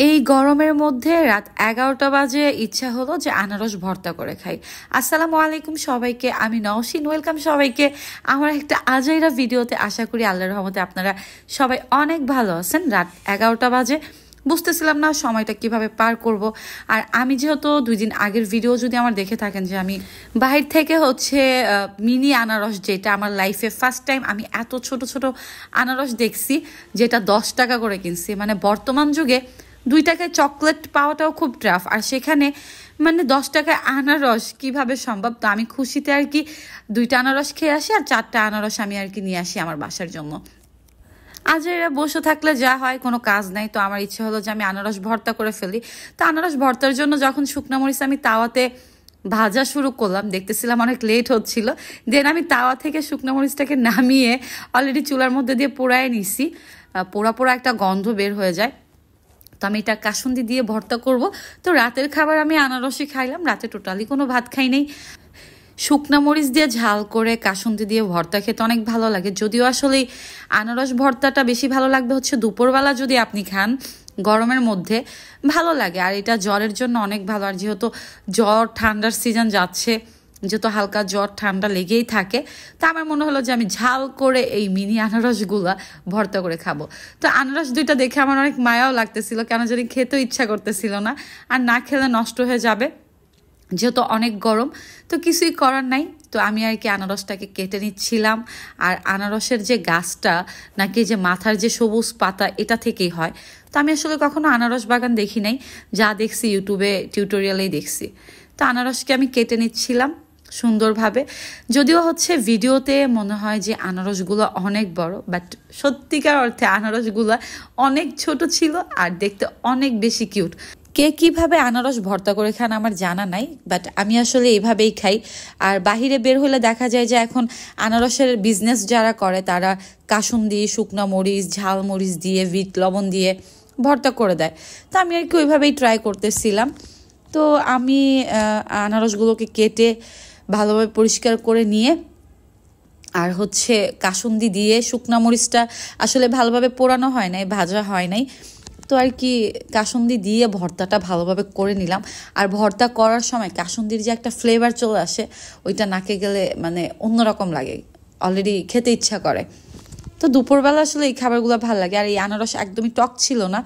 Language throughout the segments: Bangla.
এই গরমের মধ্যে রাত 11টা বাজে ইচ্ছা হলো যে আনারস ভর্তা করে খাই। আসসালামু আলাইকুম সবাইকে, আমি নওশিন, ওয়েলকাম সবাইকে আমার একটা আজাইরা ভিডিওতে। আশা করি আল্লাহর রহমতে আপনারা সবাই অনেক ভালো আছেন। রাত 11টা বাজে, বুঝতেছিলাম না সময়টা কিভাবে পার করব। আর আমি যেহেতু 2 দিন আগের ভিডিও যদি আমার দেখে থাকেন যে আমি বাহির থেকে মিনি আনারস, যেটা আমার লাইফে ফার্স্ট টাইম আমি এত ছোট ছোট আনারস দেখছি, যেটা 10 টাকা করে কিনছি। মানে বর্তমান যুগে 2 টাকায় চকলেট পাওয়াটাও খুব টাফ, আর সেখানে 10 টাকায় আনারস কিভাবে সম্ভব। তো আমি খুশিতে 2টা আনারস খেয়ে আসি, আর 4টা আনারস আমি নিয়ে আসি আমার বাসার জন্য। আজ এরা বসে থাকলে যা হয়, কোনো কাজ নাই, তো আমার ইচ্ছে হলো যে আমি আনারস ভর্তা করে ফেলি। তো আনারস ভর্তার জন্য যখন শুকনো মরিচ আমি তাওয়াতে ভাজা শুরু করলাম, দেখতেছিলাম অনেক লেট হচ্ছিল, দেন আমি তাওয়া থেকে শুকনো মরিচটাকে নামিয়ে অলরেডি চুলার মধ্যে দিয়ে পোড়ায় নিছি। পোড়া পোড়া একটা গন্ধ বের হয়ে যায়। তো আমি এটা কাসুন্দি দিয়ে ভর্তা করব। তো রাতের খাবার আমি আনারসই খাইলাম, রাতে টোটালি কোনো ভাত খাই নাই। শুকনা মরিচ দিয়ে ঝাল করে কাসুন্দি দিয়ে ভর্তা খেতে অনেক ভালো লাগে। যদিও আসলে আনারস ভর্তাটা বেশি ভালো লাগবে দুপুরবেলা যদি আপনি খান, গরমের মধ্যে ভালো লাগে। আর এটা জ্বরের জন্য অনেক ভালো। আর যেহেতু জ্বর ঠান্ডার সিজন যাচ্ছে, যেহেতু হালকা জ্বর ঠান্ডা লেগেই থাকে, তো আমার মনে হলো যে আমি ঝাল করে এই মিনি আনারসগুলা ভর্তা করে খাবো। তো আনারস 2টা দেখে আমার অনেক মায়াও লাগতেছিল, কেন জানি খেতেও ইচ্ছা করতেছিল না, আর না খেলে নষ্ট হয়ে যাবে, যেহেতু অনেক গরম। তো কিছুই করার নাই, তো আমি আনারসটাকে কেটে নিচ্ছিলাম। আর আনারসের যে গাছটা নাকি যে মাথার যে সবুজ পাতা, এটা থেকেই হয়। তো আমি আসলে কখনো আনারস বাগান দেখি নাই, যা দেখছি ইউটিউবে টিউটোরিয়ালেই দেখছি। তো আনারসকে আমি কেটে নিচ্ছিলাম সুন্দরভাবে। যদিও ভিডিওতে মনে হয় যে আনারসগুলো অনেক বড়, বাট সত্যিকার অর্থে আনারসগুলো অনেক ছোট ছিল আর দেখতে অনেক বেশি কিউট। কে কিভাবে আনারস ভর্তা করে খান আমার জানা নাই, বাট আমি আসলে এইভাবেই খাই। আর বাহিরে বের হলে দেখা যায় যে এখন আনারসের বিজনেস যারা করে, তারা কাসুন্দি, শুকনো মরিচ, ঝাল মরিচ দিয়ে, বিট লবণ দিয়ে ভর্তা করে দেয়। তো আমি ওইভাবেই ট্রাই করতেছিলাম। তো আমি আনারসগুলোকে কেটে ভালোভাবে পরিষ্কার করে নিয়ে, আর কাসুন্দি দিয়ে, শুকনা মরিচটা আসলে ভালোভাবে পোড়ানো হয় নাই, ভাজা হয় নাই, তো কাসুন্দি দিয়ে ভর্তাটা ভালোভাবে করে নিলাম। আর ভর্তা করার সময় কাসুন্দির যে একটা ফ্লেভার চলে আসে, ওইটা নাকে গেলে অন্যরকম লাগে, অলরেডি খেতে ইচ্ছা করে। তো দুপুরবেলা আসলে এই খাবারগুলো ভালো লাগে। আর এই আনারস একদমই টক ছিল না,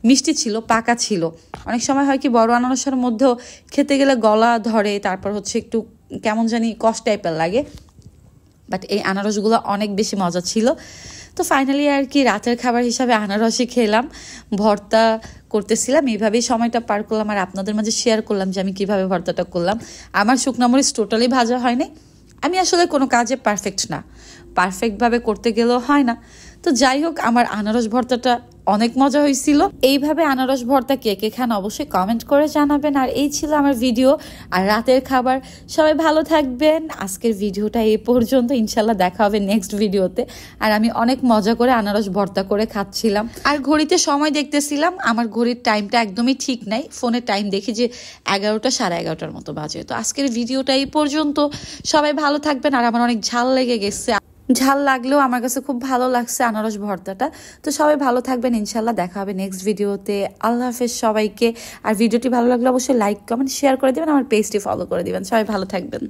মিষ্টি ছিল, পাকা ছিল। অনেক সময় হয় কি, বড় আনারসের মধ্যেও খেতে গেলে গলা ধরে, তারপর একটু কেমন জানি কষ্ট টাইপের লাগে, বাট এই আনারসগুলো অনেক বেশি মজা ছিল। তো ফাইনালি রাতের খাবার হিসাবে আনারসই খেলাম, ভর্তা করতেছিলাম, এইভাবেই সময়টা পার করলাম। আর আপনাদের মাঝে শেয়ার করলাম যে আমি কিভাবে ভর্তাটা করলাম। আমার শুকনো মরিচ টোটালি ভাজা হয়নি। আমি আসলে কোনো কাজে পারফেক্ট না, পারফেক্টভাবে করতে গেলেও হয় না। তো যাই হোক, আমার আনারস ভর্তাটা অনেক মজা হয়েছিল। এইভাবে আনারস ভর্তা কে কে খান অবশ্যই কমেন্ট করে জানাবেন। আর এই ছিল আমার ভিডিও আর রাতের খাবার। সবাই ভালো থাকবেন। আজকের ভিডিওটা এই পর্যন্ত, ইনশাল্লাহ দেখা হবে নেক্সট ভিডিওতে। আর আমি অনেক মজা করে আনারস ভর্তা করে খাচ্ছিলাম, আর ঘড়িতে সময় দেখতেছিলাম। আমার ঘড়ির টাইমটা একদমই ঠিক নাই, ফোনে টাইম দেখি যে 11টা সাড়ে 11টার মতো বাজে। তো আজকের ভিডিওটা এই পর্যন্ত, সবাই ভালো থাকবেন। আর আমার অনেক ঝাল লেগে গেছে, ঝাল লাগলেও আমার কাছে খুব ভালো লাগছে আনারস ভর্তাটা। তো সবাই ভালো থাকবেন, ইনশাল্লাহ দেখা হবে নেক্সট ভিডিওতে। আল্লাহ হাফেজ সবাইকে। আর ভিডিওটি ভালো লাগলে অবশ্যই লাইক, কমেন্ট, শেয়ার করে দিবেন, আমার পেজটি ফলো করে দিবেন। সবাই ভালো থাকবেন।